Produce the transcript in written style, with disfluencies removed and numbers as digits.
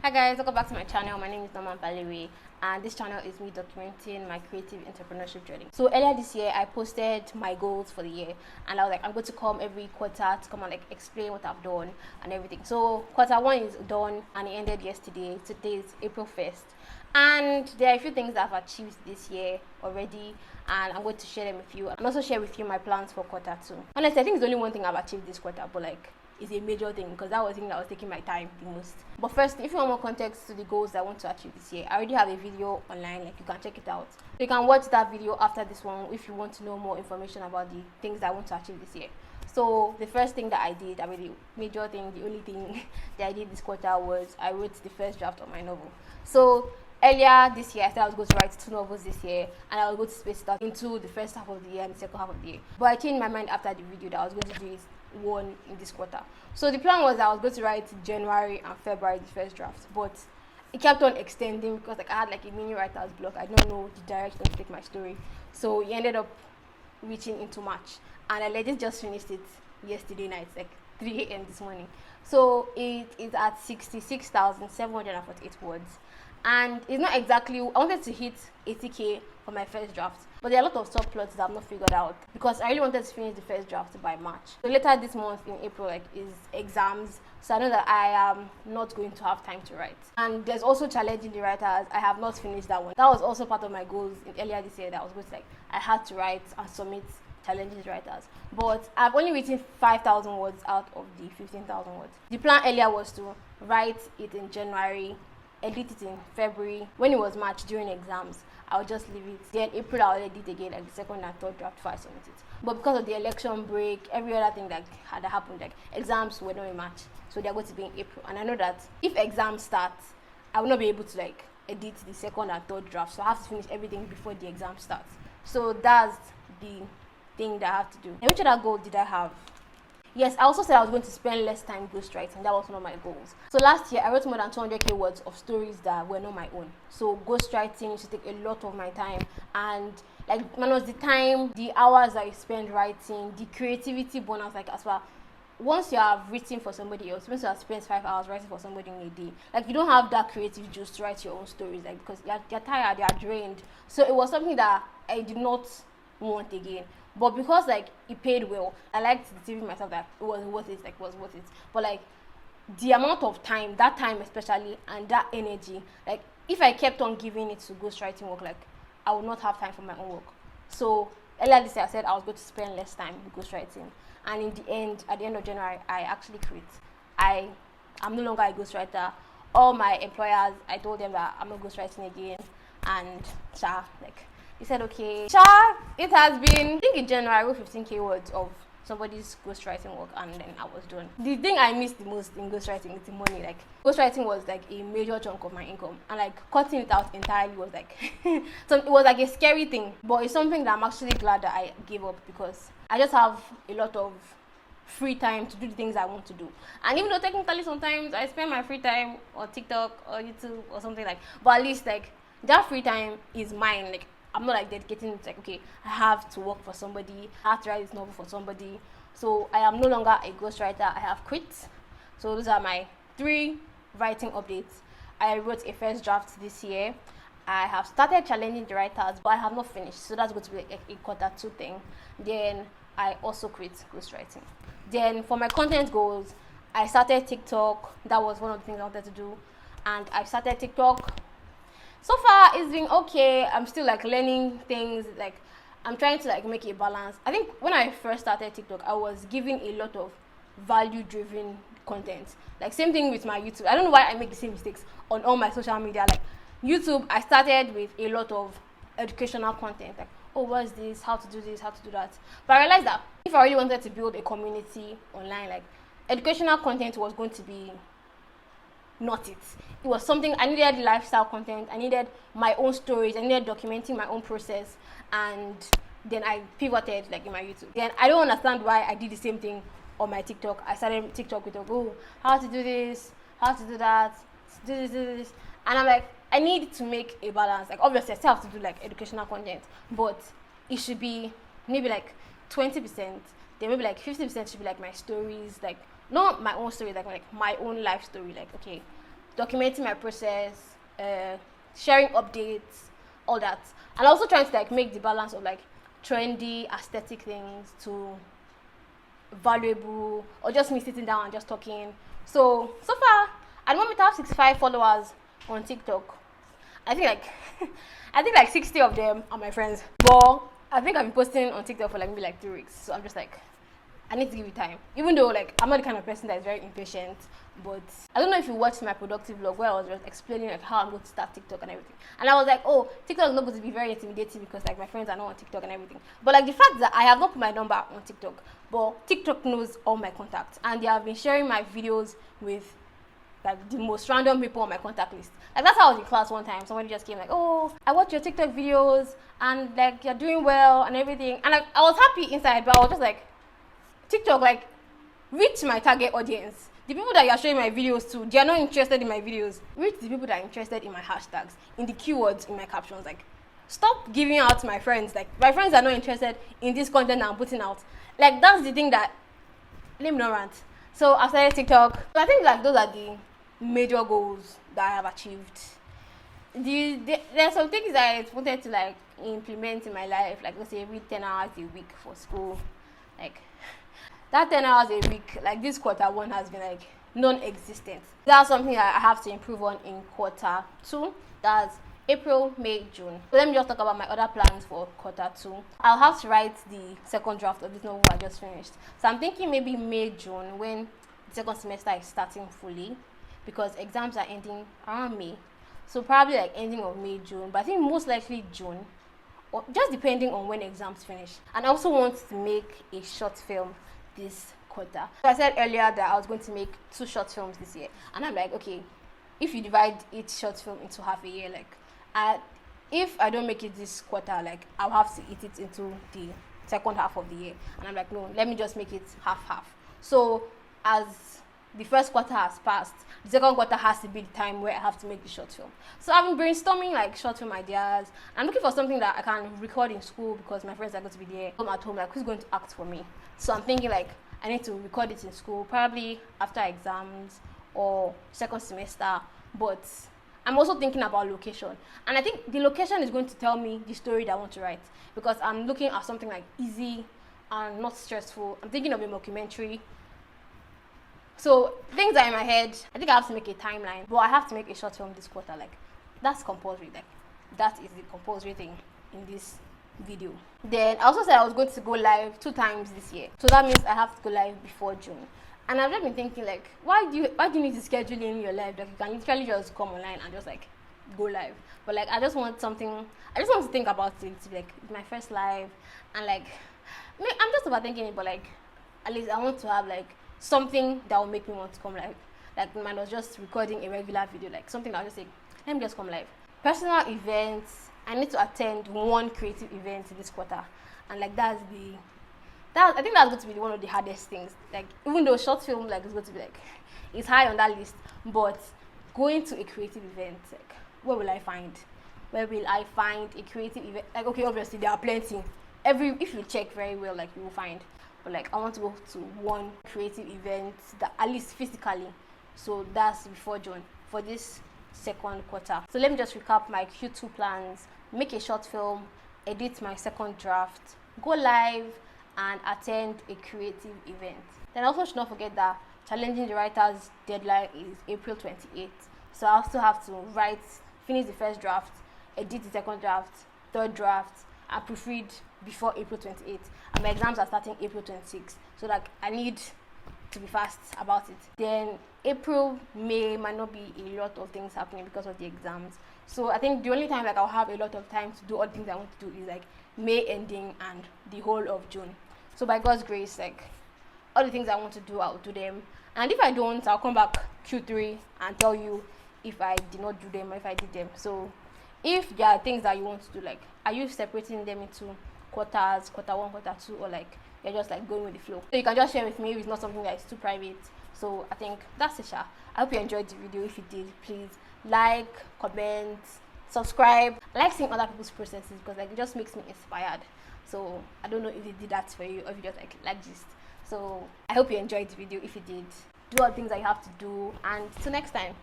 Hi guys, welcome back to my channel. My name is Norman Balewe, and this channel is me documenting my creative entrepreneurship journey. So earlier this year, I posted my goals for the year, and I was like, I'm going to come every quarter to come and explain what I've done and everything. So quarter one is done, and it ended yesterday. Today is April 1st, and there are a few things that I've achieved this year already, and I'm going to share them with you, and also share with you my plans for quarter two. Honestly, I think it's only one thing I've achieved this quarter, but it's a major thing because that was the thing that was taking my time the most. But first, if you want more context to the goals that I want to achieve this year, I already have a video online, you can check it out. So you can watch that video after this one if you want to know more information about the things that I want to achieve this year. So the first thing that I did, the major thing, the only thing that I did this quarter was I wrote the first draft of my novel. So earlier this year, I said I was going to write 2 novels this year, and I was going to space it out into the first half of the year and the second half of the year. But I changed my mind after the video that I was going to do it one in this quarter. So the plan was that I was going to write January and February the first draft, but it kept on extending because I had a mini writer's block. I don't know the direction to take my story, so it ended up reaching into March, and I just finished it yesterday night, 3 a.m. this morning. So it is at 66,748 words. And it's not exactly, I wanted to hit 80k for my first draft, but there are a lot of subplots that I've not figured out because I really wanted to finish the first draft by March. So later this month in April is exams, so I know that I am not going to have time to write. And there's also challenging the writers. I have not finished that one. That was also part of my goals earlier this year, that I was going to I had to write and submit challenging the writers, but I've only written 5,000 words out of the 15,000 words. The plan earlier was to write it in January, edit it in February. When it was March during exams, I would just leave it. Then April I'll edit it again, the second and third draft before I submit it. But because of the election break, every other thing that had happened, exams were not in March, so they're going to be in April. And I know that if exams start, I will not be able to edit the second and third draft, so I have to finish everything before the exam starts. So that's the thing that I have to do. And which other goal did I have? Yes, I also said I was going to spend less time ghostwriting. That was one of my goals. So last year, I wrote more than 200k words of stories that were not my own. So ghostwriting used to take a lot of my time. And minus the time, the hours that you spend writing, the creativity bonus, as well. Once you have written for somebody else, once you have spent 5 hours writing for somebody in a day, you don't have that creative juice to write your own stories, because you're tired, you're drained. So it was something that I did not want again. But because it paid well, I liked deceiving myself that it was worth it, But the amount of time, that time especially, and that energy, if I kept on giving it to ghostwriting work, I would not have time for my own work. So earlier this year I said I was going to spend less time ghostwriting, and in the end, at the end of January, I actually quit. I'm no longer a ghostwriter. All my employers, I told them that I'm not ghostwriting again, and he said, okay, it has been, I think in January, I wrote 15k words of somebody's ghostwriting work, and then I was done. The thing I missed the most in ghostwriting is the money. Ghostwriting was a major chunk of my income, and cutting it out entirely was so it was a scary thing, but it's something that I'm actually glad that I gave up, because I just have a lot of free time to do the things I want to do. And even though technically sometimes I spend my free time on TikTok or YouTube or something but at least that free time is mine. I'm not dedicating to okay, I have to work for somebody, I have to write this novel for somebody. So I am no longer a ghostwriter. I have quit. So those are my 3 writing updates. I wrote a first draft this year. I have started challenging the writers, but I have not finished. So that's going to be a quarter 2 thing. Then I also quit ghostwriting. Then for my content goals, I started TikTok. That was one of the things I wanted to do. And I started TikTok. So far, it's been okay. I'm still learning things. I'm trying to make a balance. I think when I first started TikTok, I was giving a lot of value-driven content. Same thing with my YouTube. I don't know why I make the same mistakes on all my social media. YouTube, I started with a lot of educational content. Oh, what's this? How to do this? How to do that? But I realized that if I really wanted to build a community online, educational content was going to be not it. It was something I needed. Lifestyle content, I needed my own stories, I needed documenting my own process, and then I pivoted in my YouTube. Then I don't understand why I did the same thing on my TikTok. I started TikTok with how to do this, how to do that, do this, and I'm I need to make a balance. Obviously I still have to do educational content, but it should be maybe 20%, then maybe 50% should be my stories, not my own story, my own life story. Okay, documenting my process, sharing updates, all that, and also trying to like make the balance of like trendy aesthetic things to valuable, or just me sitting down and just talking. So far at the moment I have 65 followers on TikTok. I think like I think like 60 of them are my friends, but I think I've been posting on TikTok for like maybe like 3 weeks, so I'm just like, I need to give it time. Even though like I'm not the kind of person that is very impatient, but I don't know if you watched my productive vlog where I was just explaining like how I'm going to start TikTok and everything. And I was like, oh, TikTok is not going to be very intimidating because like my friends are not on TikTok and everything. But like the fact that I have not put my number on TikTok, but TikTok knows all my contacts and they have been sharing my videos with like the most random people on my contact list. Like that's how I was in class one time. Somebody just came like, oh, I watch your TikTok videos and like you're doing well and everything. And like I was happy inside, but I was just like, TikTok like reach my target audience. The people that you're showing my videos to, they are not interested in my videos. Reach the people that are interested in my hashtags, in the keywords, in my captions. Like, stop giving out to my friends. Like, my friends are not interested in this content that I'm putting out. Like, that's the thing that, let me not rant. So I started TikTok. So I think like those are the major goals that I have achieved. There are some things that I wanted to like implement in my life, like let's say read 10 hours a week for school. Like that 10 hours a week, like this quarter one has been like non-existent. That's something that I have to improve on in quarter two. That's April, May, June. So let me just talk about my other plans for quarter two. I'll have to write the second draft of this novel I just finished. So I'm thinking maybe May, June, when the second semester is starting fully, because exams are ending around May. So probably like ending of May, June, but I think most likely June, or just depending on when exams finish. And I also want to make a short film this quarter. So I said earlier that I was going to make 2 short films this year, and I'm like, okay, if you divide each short film into half a year, like if I don't make it this quarter, like I'll have to eat it into the second half of the year. And I'm like, no, let me just make it half. So as the first quarter has passed, the second quarter has to be the time where I have to make the short film. So I've been brainstorming like short film ideas. I'm looking for something that I can record in school because my friends are going to be there. I'm at home, like who's going to act for me? So I'm thinking like I need to record it in school, probably after exams or second semester. But I'm also thinking about location. And I think the location is going to tell me the story that I want to write, because I'm looking at something like easy and not stressful. I'm thinking of a mockumentary. So things are in my head. I think I have to make a timeline, but I have to make a short film this quarter. Like that's compulsory. Like that is the compulsory thing in this video. Then I also said I was going to go live 2 times this year. So that means I have to go live before June. And I've just been thinking like, why do you need to schedule in your live? Like you can literally just come online and just like go live. But like I just want to think about it to be like my first live, and like I'm just overthinking it, but like at least I want to have like something that will make me want to come live. Like mine was just recording a regular video, like something that I'll just say, let me just come live. Personal events, I need to attend 1 creative event this quarter, and like I think that's going to be one of the hardest things. Like even though short film like is going to be like it's high on that list, but going to a creative event, like where will I find a creative event? Like okay, obviously there are plenty. If you check very well, like you will find. But like I want to go to 1 creative event that at least physically. So that's before June for this second quarter. So let me just recap my Q2 plans: make a short film, edit my second draft, go live, and attend a creative event. Then I also should not forget that challenging the writer's deadline is April 28th. So I also have to finish the first draft, edit the second draft, third draft, and proofread before April 28th. And my exams are starting April 26th. So like I need to be fast about it. Then April, May might not be a lot of things happening because of the exams. So I think the only time like I'll have a lot of time to do all the things I want to do is like May ending and the whole of June. So by God's grace, like all the things I want to do, I'll do them. And if I don't, I'll come back Q3 and tell you if I did not do them or if I did them. So if there are things that you want to do, like are you separating them into quarters, quarter 1, quarter 2, or like you're just like going with the flow? So you can just share with me if it's not something that is too private. So I think that's it, Sha. I hope you enjoyed the video. If you did, please like, comment, subscribe. I like seeing other people's processes because like it just makes me inspired. So I don't know if it did that for you or if you just like gist. So I hope you enjoyed the video. If you did, do all the things that you have to do, and till next time.